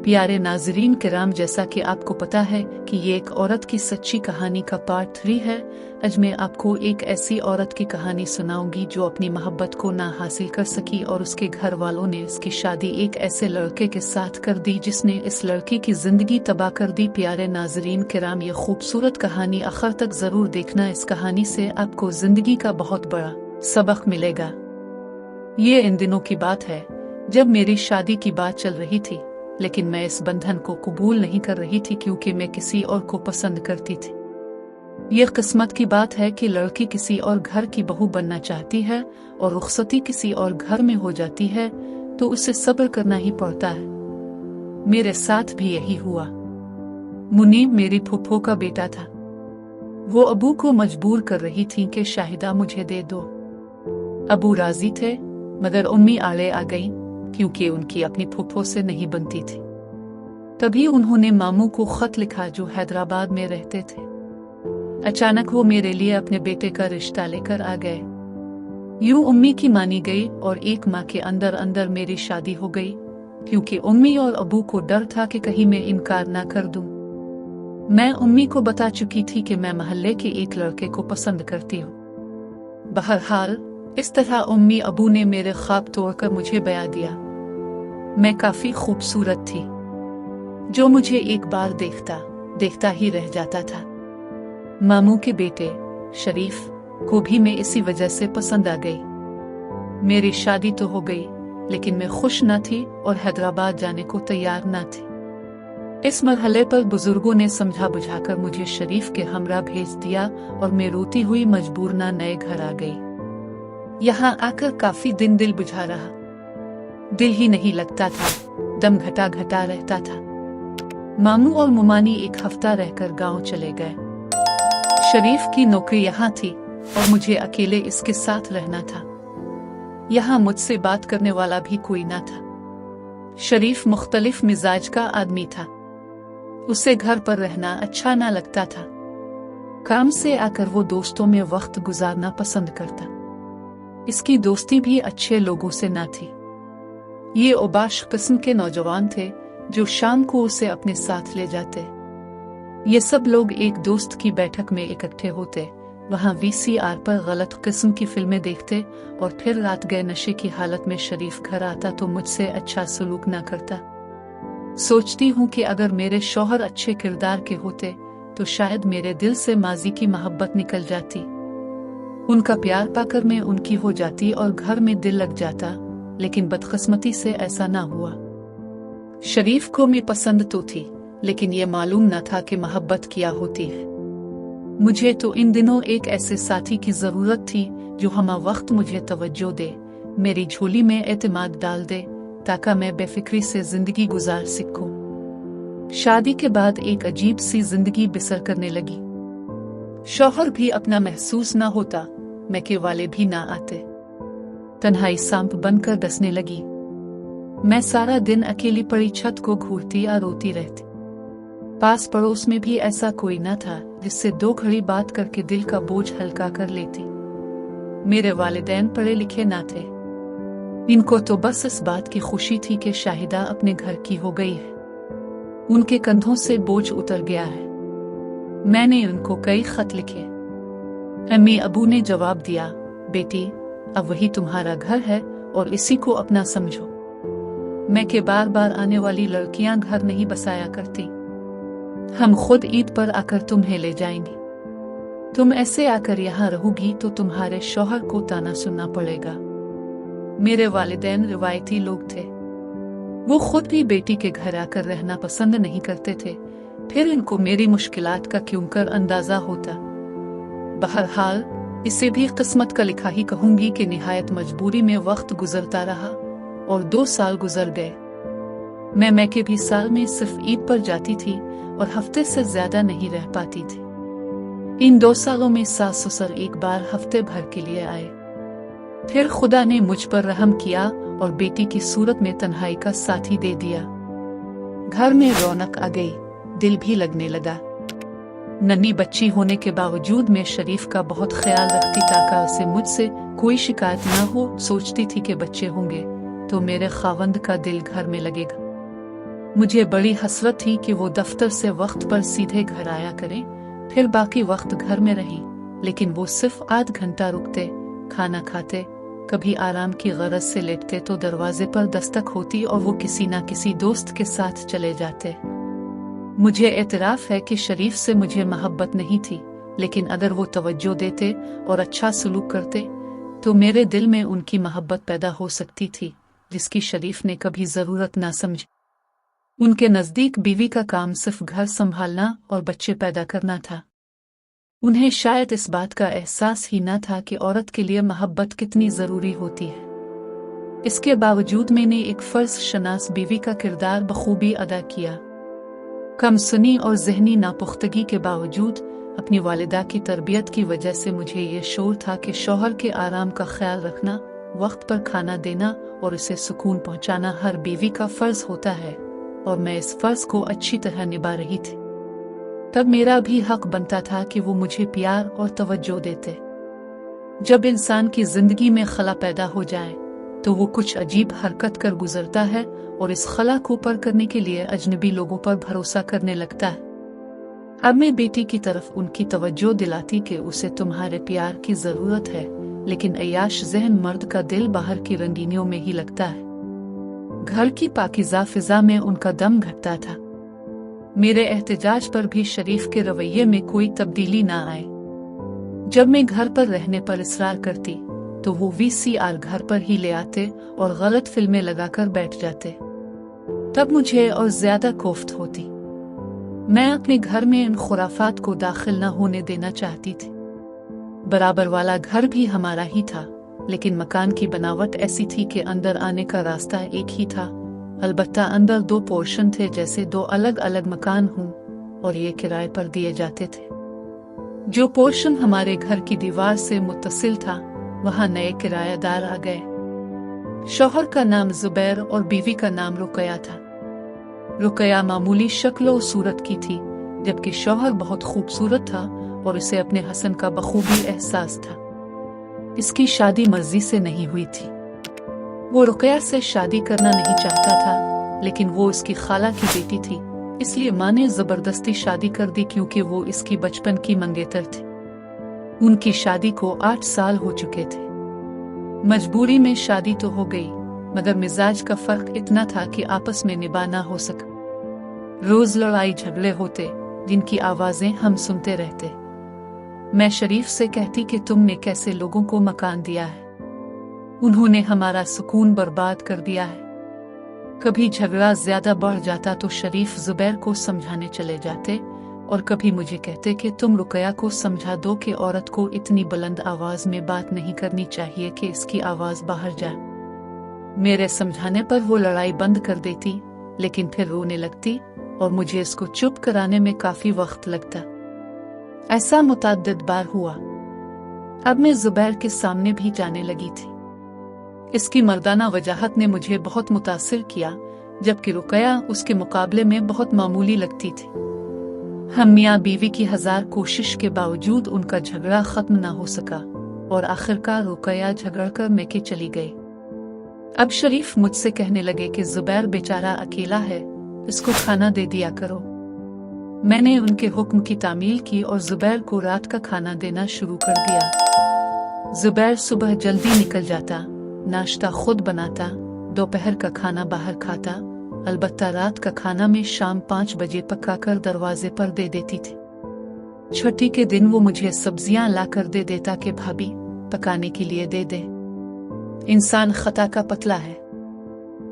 प्यारे नाजरीन किराम, जैसा कि आपको पता है कि ये एक औरत की सच्ची कहानी का पार्ट 3 है। आज मैं आपको एक ऐसी औरत की कहानी सुनाऊंगी जो अपनी मोहब्बत को ना हासिल कर सकी और उसके घर वालों ने उसकी शादी एक ऐसे लड़के के साथ कर दी जिसने इस लड़की की जिंदगी तबाह कर दी। प्यारे नाजरीन किराम, ये खूबसूरत कहानी आखिर तक जरूर देखना। इस कहानी से आपको जिंदगी का बहुत बड़ा सबक मिलेगा। ये इन दिनों की बात है जब मेरी शादी की बात चल रही थी, लेकिन मैं इस बंधन को कबूल नहीं कर रही थी क्योंकि मैं किसी और को पसंद करती थी। यह किस्मत की बात है कि लड़की किसी और घर की बहू बनना चाहती है और रुखसती किसी और घर में हो जाती है तो उसे सब्र करना ही पड़ता है। मेरे साथ भी यही हुआ। मुनीब मेरी फूफो का बेटा था। वो अबू को मजबूर कर रही थी कि शाहिदा मुझे दे दो। अबू राजी थे मगर उम्मी आड़े आ गई क्योंकि उनकी अपनी फूफो से नहीं बनती थी। तभी उन्होंने मामू को खत लिखा जो हैदराबाद में रहते थे। अचानक वो मेरे लिए अपने बेटे का रिश्ता लेकर आ गए। यूं उम्मी की मानी गई और एक माह के अंदर अंदर मेरी शादी हो गई क्योंकि उम्मी और अबू को डर था कि कहीं मैं इनकार ना कर दूं। मैं उम्मी को बता चुकी थी कि मैं मोहल्ले के एक लड़के को पसंद करती हूँ। बहरहाल इस तरह उम्मी अबू ने मेरे ख्वाब तोड़कर मुझे बया दिया। मैं काफी खूबसूरत थी जो मुझे एक बार देखता ही रह जाता था। मामू के बेटे शरीफ को भी मैं इसी वजह से पसंद आ गई। मेरी शादी तो हो गई लेकिन मैं खुश न थी और हैदराबाद जाने को तैयार न थी। इस मरहले पर बुजुर्गों ने समझा बुझाकर मुझे शरीफ के हमरा भेज दिया और मैं रोती हुई मजबूरना नए घर आ गई। यहाँ आकर काफी दिन दिल बुझा रहा। दिल ही नहीं लगता था, दम घटा घटा रहता था। मामू और मुमानी एक हफ्ता रहकर गांव चले गए। शरीफ की नौकरी यहाँ थी और मुझे अकेले इसके साथ रहना था। यहाँ मुझसे बात करने वाला भी कोई ना था। शरीफ मुख्तलिफ मिजाज का आदमी था। उसे घर पर रहना अच्छा ना लगता था। काम से आकर वो दोस्तों में वक्त गुजारना पसंद करता। इसकी दोस्ती भी अच्छे लोगों से ना थी। ये ओबाश किस्म के नौजवान थे जो शाम को उसे अपने साथ ले जाते। ये सब लोग एक दोस्त की बैठक में इकट्ठे होते, वहाँ VCR पर गलत किस्म की फिल्में देखते और फिर रात गए नशे की हालत में शरीफ घर आता तो मुझसे अच्छा सलूक ना करता। सोचती हूँ कि अगर मेरे शौहर अच्छे किरदार के होते तो शायद मेरे दिल से माजी की मोहब्बत निकल जाती। उनका प्यार पाकर मैं उनकी हो जाती और घर में दिल लग जाता, लेकिन बदकिस्मती से ऐसा ना हुआ। शरीफ को मैं पसंद तो थी लेकिन ये मालूम न था कि मोहब्बत क्या होती है। मुझे तो इन दिनों एक ऐसे साथी की जरूरत थी जो हमा वक्त मुझे तवज्जो दे, मेरी झोली में एतमाद डाल दे ताकि मैं बेफिक्री से जिंदगी गुजार सकूं। शादी के बाद एक अजीब सी जिंदगी बसर करने लगी। शौहर भी अपना महसूस ना होता, मैके वाले भी ना आते। तन्हाई सांप बनकर डसने लगी। मैं सारा दिन अकेली पड़ी छत को घूरती या रोती रहती। पास पड़ोस में भी ऐसा कोई न था जिससे 2 घड़ी बात करके दिल का बोझ हल्का कर लेती। मेरे वालिदैन पढ़े लिखे ना थे। इनको तो बस इस बात की खुशी थी कि शाहिदा अपने घर की हो गई है, उनके कंधों से बोझ उतर गया है। मैंने उनको कई खत लिखे। अम्मी अबू ने जवाब दिया, बेटी अब वही तुम्हारा घर है और इसी को अपना समझो। मैं के बार बार आने वाली लड़कियां घर नहीं बसाया करती। हम खुद ईद पर आकर तुम्हें ले जाएंगे। तुम ऐसे आकर यहाँ रहोगी तो तुम्हारे शौहर को ताना सुनना पड़ेगा। मेरे वालिदैन रिवायती लोग थे। वो खुद भी बेटी के घर आकर रहना पसंद नहीं करते थे, फिर इनको मेरी मुश्किलात का क्यों कर अंदाजा होता। बहरहाल इसे भी किस्मत का लिखा ही कहूंगी कि निहायत मजबूरी में वक्त गुजरता रहा और 2 साल गुजर गए। मैं मैके भी साल में सिर्फ ईद पर जाती थी और हफ्ते से ज्यादा नहीं रह पाती थी। इन 2 सालों में सास ससुर एक बार हफ्ते भर के लिए आए। फिर खुदा ने मुझ पर रहम किया और बेटी की सूरत में तन्हाई का साथी दे दिया। घर में रौनक आ गई, दिल भी लगने लगा। नन्ही बच्ची होने के बावजूद मैं शरीफ का बहुत ख्याल रखती ताकि उसे मुझसे कोई शिकायत न हो। सोचती थी कि बच्चे होंगे तो मेरे खावंद का दिल घर में लगेगा। मुझे बड़ी हसरत थी कि वो दफ्तर से वक्त पर सीधे घर आया करें, फिर बाकी वक्त घर में रहें, लेकिन वो सिर्फ आध घंटा रुकते, खाना खाते, कभी आराम की गरज से लेटते तो दरवाजे पर दस्तक होती और वो किसी ना किसी दोस्त के साथ चले जाते। मुझे एतराफ है कि शरीफ से मुझे मोहब्बत नहीं थी, लेकिन अगर वो तवज्जो देते और अच्छा सलूक करते तो मेरे दिल में उनकी मोहब्बत पैदा हो सकती थी, जिसकी शरीफ ने कभी जरूरत ना समझी। उनके नजदीक बीवी का काम सिर्फ घर संभालना और बच्चे पैदा करना था। उन्हें शायद इस बात का एहसास ही न था कि औरत के लिए मोहब्बत कितनी जरूरी होती है। इसके बावजूद मैंने एक फर्ज शनास बीवी का किरदार बखूबी अदा किया। कम सुनी और जहनी नापुख्तगी के बावजूद अपनी वालिदा की तरबियत की वजह से मुझे ये शौर था कि शौहर के आराम का ख्याल रखना, वक्त पर खाना देना और उसे सुकून पहुंचाना हर बीवी का फर्ज होता है, और मैं इस फर्ज को अच्छी तरह निभा रही थी। तब मेरा भी हक बनता था कि वो मुझे प्यार और तवज्जो देते। जब इंसान की जिंदगी में खला पैदा हो जाए तो वो कुछ अजीब हरकत कर गुजरता है और इस खला को पर करने के लिए अजनबी लोगों पर भरोसा करने लगता है। अब मैं बेटी की तरफ उनकी तवज्जो दिलाती कि उसे तुम्हारे प्यार की जरूरत है, लेकिन अय्याश ज़हन मर्द का दिल बाहर की रंगीनियों में ही लगता है। घर की पाकीज़ा फिजा में उनका दम घटता था। मेरे एहतजाज पर भी शरीफ के रवैये में कोई तब्दीली ना आए। जब मैं घर पर रहने पर इसरार करती तो वो VCR घर पर ही ले आते और गलत फिल्में लगाकर बैठ जाते। तब मुझे और ज्यादा कोफ्त होती। मैं अपने घर में इन खुराफात को दाखिल न होने देना चाहती थी। बराबर वाला घर भी हमारा ही था, लेकिन मकान की बनावट ऐसी थी कि अंदर आने का रास्ता एक ही था। अलबत्ता अंदर 2 पोर्शन थे, जैसे 2 अलग अलग मकान हों, और ये किराए पर दिए जाते थे। जो पोर्शन हमारे घर की दीवार से मुत्तसिल था, वहां नए किराएदार आ गए। शौहर का नाम जुबैर और बीवी का नाम रुकया था। रुकया मामूली शक्ल और सूरत की थी, जबकि शौहर बहुत खूबसूरत था और उसे अपने हसन का बखूबी एहसास था। इसकी शादी मर्जी से नहीं हुई थी। वो रुकया से शादी करना नहीं चाहता था, लेकिन वो इसकी खाला की बेटी थी, इसलिए माँ ने जबरदस्ती शादी कर दी, क्योंकि वो इसकी बचपन की मंगेतर थी। उनकी शादी को 8 साल हो चुके थे। मजबूरी में शादी तो हो गई, मगर मिजाज का फर्क इतना था कि आपस में निभा ना हो सका। रोज लड़ाई झगड़े होते, जिनकी आवाजें हम सुनते रहते। मैं शरीफ से कहती कि तुमने कैसे लोगों को मकान दिया है, उन्होंने हमारा सुकून बर्बाद कर दिया है। कभी झगड़ा ज्यादा बढ़ जाता तो शरीफ जुबैर को समझाने चले जाते, और कभी मुझे कहते कि तुम रुकया को समझा दो कि औरत को इतनी बुलंद आवाज में बात नहीं करनी चाहिए कि इसकी आवाज बाहर जाए। मेरे समझाने पर वो लड़ाई बंद कर देती, लेकिन फिर रोने लगती और मुझे इसको चुप कराने में काफी वक्त लगता। ऐसा मुतअद्दिद बार हुआ। अब मैं जुबैर के सामने भी जाने लगी थी। इसकी मर्दाना वजाहत ने मुझे बहुत मुतासिर किया, जबकि रुकया उसके मुकाबले में बहुत मामूली लगती थी। हम मियाँ बीवी की 1000 कोशिश के बावजूद उनका झगड़ा खत्म ना हो सका, और आखिरकार रुकया झगड़कर मैके चली गई। अब शरीफ मुझसे कहने लगे कि जुबैर बेचारा अकेला है, इसको खाना दे दिया करो। मैंने उनके हुक्म की तामील की और जुबैर को रात का खाना देना शुरू कर दिया। जुबैर सुबह जल्दी निकल जाता, नाश्ता खुद बनाता, दोपहर का खाना बाहर खाता, अलबत्ता रात का खाना में शाम 5 बजे पकाकर दरवाजे पर दे देती थी। छुट्टी के दिन वो मुझे सब्जियां लाकर दे देता कि भाभी पकाने के लिए दे दे। इंसान खता का पतला है।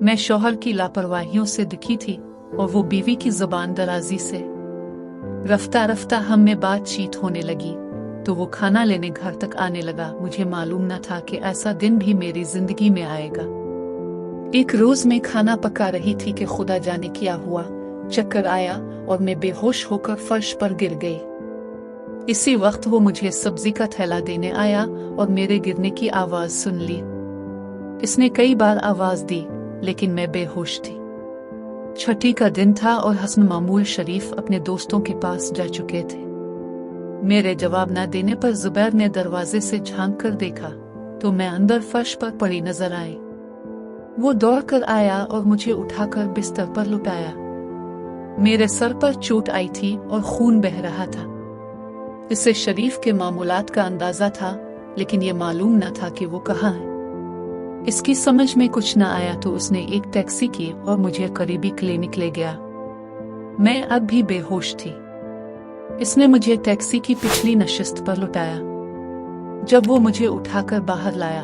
मैं शौहर की लापरवाहियों से दुखी थी और वो बीवी की जुबान दराजी से। रफ्ता रफ्ता हम में बातचीत होने लगी तो वो खाना लेने घर तक आने लगा। मुझे मालूम न था कि ऐसा दिन भी मेरी जिंदगी में आएगा। एक रोज मैं खाना पका रही थी कि खुदा जाने क्या हुआ, चक्कर आया और मैं बेहोश होकर फर्श पर गिर गई। इसी वक्त वो मुझे सब्जी का थैला देने आया और मेरे गिरने की आवाज सुन ली। इसने कई बार आवाज दी, लेकिन मैं बेहोश थी। छुट्टी का दिन था और हसन मामूल शरीफ अपने दोस्तों के पास जा चुके थे। मेरे जवाब न देने पर जुबैर ने दरवाजे से झांक कर देखा तो मैं अंदर फर्श पर पड़ी नजर आई। वो दौड़ कर आया और मुझे उठाकर बिस्तर पर लुटाया। मेरे सर पर चोट आई थी और खून बह रहा था। इसे शरीफ के मामूलात का अंदाजा था, लेकिन ये मालूम न था कि वो कहाँ है। इसकी समझ में कुछ न आया तो उसने एक टैक्सी की और मुझे करीबी क्लिनिक ले गया। मैं अब भी बेहोश थी। इसने मुझे टैक्सी की पिछली नशिस्त पर लुटाया। जब वो मुझे उठाकर बाहर लाया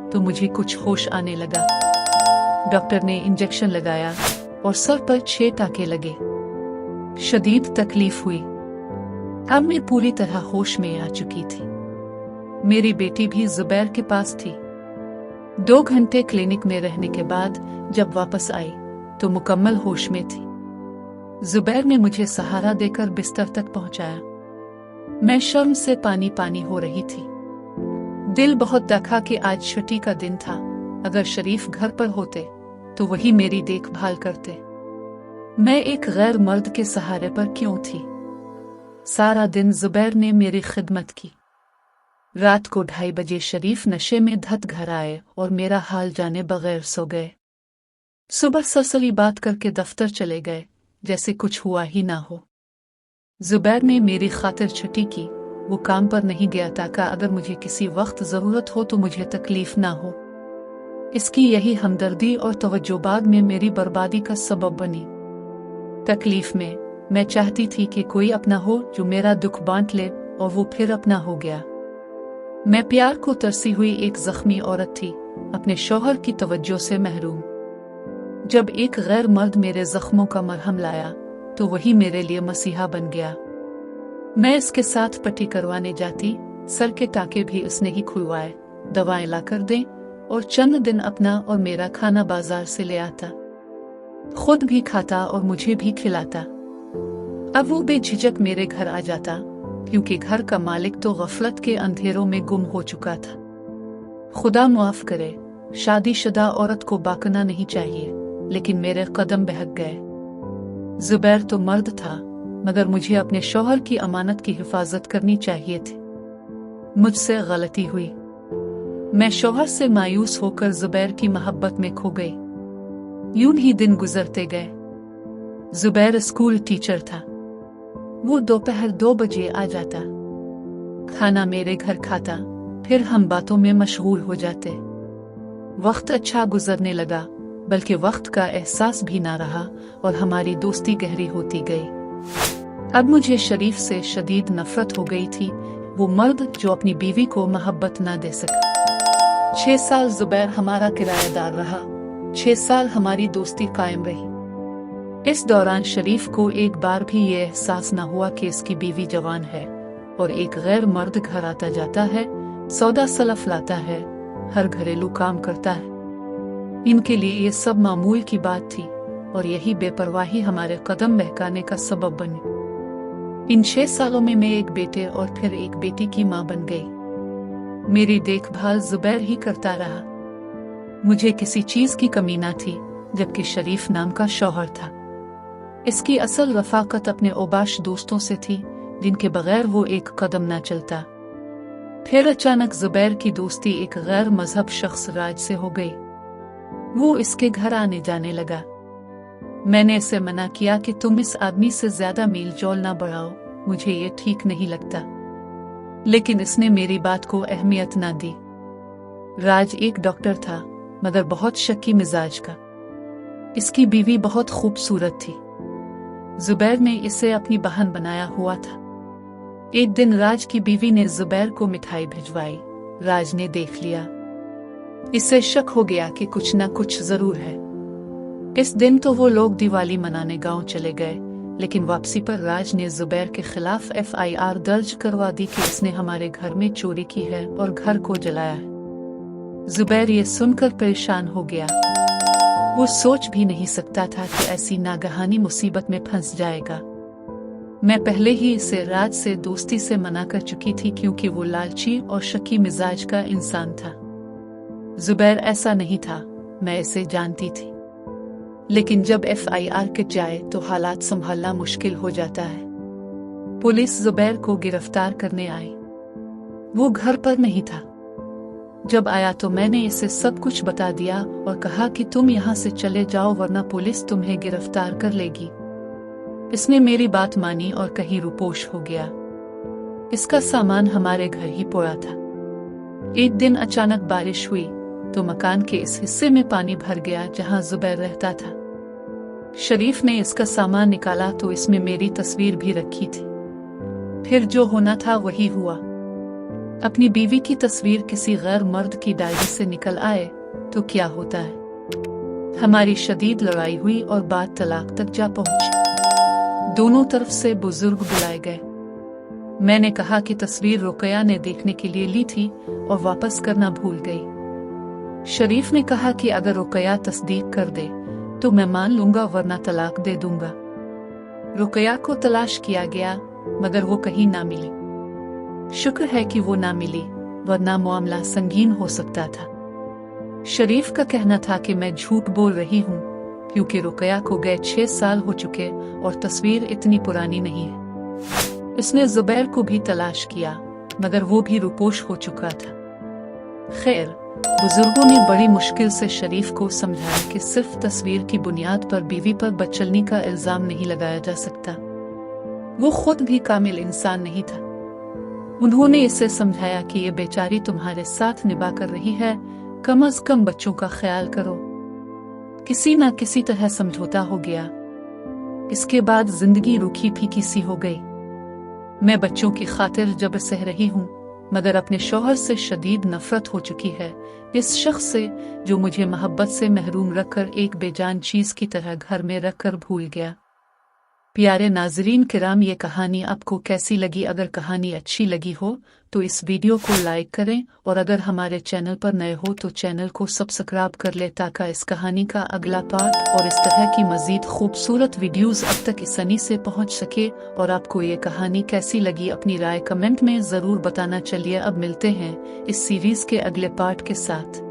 तो मुझे कुछ होश आने लगा। डॉक्टर ने इंजेक्शन लगाया और सर पर 6 टाँके लगे। शदीद तकलीफ हुई। अब मैं पूरी तरह होश में आ चुकी थी। मेरी बेटी भी जुबैर के पास थी। 2 घंटे क्लिनिक में रहने के बाद जब वापस आई तो मुकम्मल होश में थी। जुबैर ने मुझे सहारा देकर बिस्तर तक पहुंचाया। मैं शर्म से पानी पानी हो रही थी। दिल बहुत दुखा कि आज छुट्टी का दिन था। अगर शरीफ घर पर होते तो वही मेरी देखभाल करते। मैं एक गैर मर्द के सहारे पर क्यों थी? सारा दिन जुबैर ने मेरी खिदमत की। रात को 2:30 बजे शरीफ नशे में धत घर आए और मेरा हाल जाने बगैर सो गए। सुबह सरसरी बात करके दफ्तर चले गए जैसे कुछ हुआ ही ना हो। जुबैर ने मेरी खातिर छुट्टी की। वो काम पर नहीं गया ताकि अगर मुझे किसी वक्त जरूरत हो तो मुझे तकलीफ ना हो। इसकी यही हमदर्दी और तवज्जो बाद में मेरी बर्बादी का सबब बनी। तकलीफ में मैं चाहती थी कि कोई अपना हो जो मेरा दुख बांट ले, और वो फिर अपना हो गया। मैं प्यार को तरसी हुई एक जख्मी औरत थी, अपने शौहर की तवज्जो से महरूम। जब एक गैर मर्द मेरे जख्मों का मरहम लाया तो वही मेरे लिए मसीहा बन गया। मैं इसके साथ पट्टी करवाने जाती, सर के टाके भी उसने ही खुलवाए, दवाएं लाकर दें और चंद दिन अपना और मेरा खाना बाजार से ले आता। खुद भी खाता और मुझे भी खिलाता। अब वो बेझिझक मेरे घर आ जाता, क्योंकि घर का मालिक तो गफलत के अंधेरों में गुम हो चुका था। खुदा मुआफ करे, शादीशुदा औरत को बाकना नहीं चाहिए, लेकिन मेरे कदम बहक गए। जुबैर तो मर्द था, मगर मुझे अपने शौहर की अमानत की हिफाजत करनी चाहिए थी। मुझसे गलती हुई। मैं शौहर से मायूस होकर जुबैर की मोहब्बत में खो गई। यूं ही दिन गुजरते गए। जुबैर स्कूल टीचर था। वो दोपहर 2 बजे आ जाता, खाना मेरे घर खाता, फिर हम बातों में मशगूल हो जाते। वक्त अच्छा गुजरने लगा, बल्कि वक्त का एहसास भी ना रहा और हमारी दोस्ती गहरी होती गई। अब मुझे शरीफ से शदीद नफरत हो गई थी, वो मर्द जो अपनी बीवी को मोहब्बत ना दे सका। 6 साल जुबैर हमारा किराएदार रहा। 6 साल हमारी दोस्ती कायम रही। इस दौरान शरीफ को एक बार भी ये एहसास न हुआ कि इसकी बीवी जवान है और एक गैर मर्द घर आता जाता है, सौदा सलफ लाता है, हर घरेलू काम करता है। इनके लिए ये सब मामूल की बात थी और यही बेपरवाही हमारे कदम बहकाने का सबब बनी। इन 6 सालों में मैं एक बेटे और फिर एक बेटी की मां बन गई। मेरी देखभाल जुबैर ही करता रहा। मुझे किसी चीज की कमी ना थी, जबकि शरीफ नाम का शौहर था। इसकी असल रफाकत अपने ओबाश दोस्तों से थी, जिनके बगैर वो एक कदम ना चलता। फिर अचानक जुबैर की दोस्ती एक गैर मजहब शख्स राज से हो गई। वो इसके घर आने जाने लगा। मैंने इसे मना किया कि तुम इस आदमी से ज्यादा मेल जोल ना बढ़ाओ, मुझे ये ठीक नहीं लगता। लेकिन इसने मेरी बात को अहमियत ना दी। राज एक डॉक्टर था, मगर बहुत शक्की मिजाज का। इसकी बीवी बहुत खूबसूरत थी। जुबैर ने इसे अपनी बहन बनाया हुआ था। एक दिन राज की बीवी ने जुबैर को मिठाई भिजवाई। राज ने देख लिया। इसे शक हो गया कि कुछ न कुछ जरूर है। इस दिन तो वो लोग दिवाली मनाने गांव चले गए, लेकिन वापसी पर राज ने जुबैर के खिलाफ FIR दर्ज करवा दी कि इसने हमारे घर में चोरी की है और घर को जलाया है। जुबैर ये सुनकर परेशान हो गया। वो सोच भी नहीं सकता था कि ऐसी नागहानी मुसीबत में फंस जाएगा। मैं पहले ही इसे राज से दोस्ती से मना कर चुकी थी, क्योंकि वो लालची और शकी मिजाज का इंसान था। जुबैर ऐसा नहीं था, मैं इसे जानती थी। लेकिन जब FIR कट जाए तो हालात संभालना मुश्किल हो जाता है। पुलिस जुबैर को गिरफ्तार करने आई। वो घर पर नहीं था। जब आया तो मैंने इसे सब कुछ बता दिया और कहा कि तुम यहाँ से चले जाओ, वरना पुलिस तुम्हें गिरफ्तार कर लेगी। इसने मेरी बात मानी और कहीं रुपोश हो गया। इसका सामान हमारे घर ही पड़ा था। एक दिन अचानक बारिश हुई तो मकान के इस हिस्से में पानी भर गया जहां जुबैर रहता था। शरीफ ने इसका सामान निकाला तो इसमें मेरी तस्वीर भी रखी थी। फिर जो होना था वही हुआ। अपनी बीवी की तस्वीर किसी गैर मर्द की डायरी से निकल आए तो क्या होता है। हमारी शदीद लड़ाई हुई और बात तलाक तक जा पहुंची। दोनों तरफ से बुजुर्ग बुलाए गए। मैंने कहा कि तस्वीर रुकया ने देखने के लिए ली थी और वापस करना भूल गई। शरीफ ने कहा कि अगर रुकया तस्दीक कर दे तो मैं मान लूंगा वरना तलाक दे दूंगा। रुकया को तलाश किया गया मगर वो कहीं ना मिली। शुक्र है कि वो ना मिली वरना मामला संगीन हो सकता था। शरीफ का कहना था कि मैं झूठ बोल रही हूँ क्योंकि रुकया को गए 6 साल हो चुके और तस्वीर इतनी पुरानी नहीं है। इसने जुबैर को भी तलाश किया मगर वो भी रुपोश हो चुका था। खैर, बुजुर्गों ने बड़ी मुश्किल से शरीफ को समझाया कि सिर्फ तस्वीर की बुनियाद पर बीवी पर बदचलनी का इल्जाम नहीं लगाया जा सकता। वो खुद भी कामिल इंसान नहीं था। उन्होंने इसे समझाया कि ये बेचारी तुम्हारे साथ निभा कर रही है, कम अज कम बच्चों का ख्याल करो। किसी न किसी तरह समझौता हो गया। इसके बाद जिंदगी रूखी फीकी सी हो गई। मैं बच्चों की खातिर जबर सह रही हूँ मगर अपने शौहर से शदीद नफरत हो चुकी है, इस शख्स से जो मुझे मोहब्बत से महरूम रखकर एक बेजान चीज की तरह घर में रखकर भूल गया। प्यारे नाजरीन किराम, ये कहानी आपको कैसी लगी? अगर कहानी अच्छी लगी हो तो इस वीडियो को लाइक करें और अगर हमारे चैनल पर नए हो तो चैनल को सब्सक्राइब कर ले ताकि इस कहानी का अगला पार्ट और इस तरह की मजीद खूबसूरत वीडियोस अब तक आसानी से पहुंच सके। और आपको ये कहानी कैसी लगी अपनी राय कमेंट में ज़रूर बताना। चलिए अब मिलते हैं इस सीरीज के अगले पार्ट के साथ।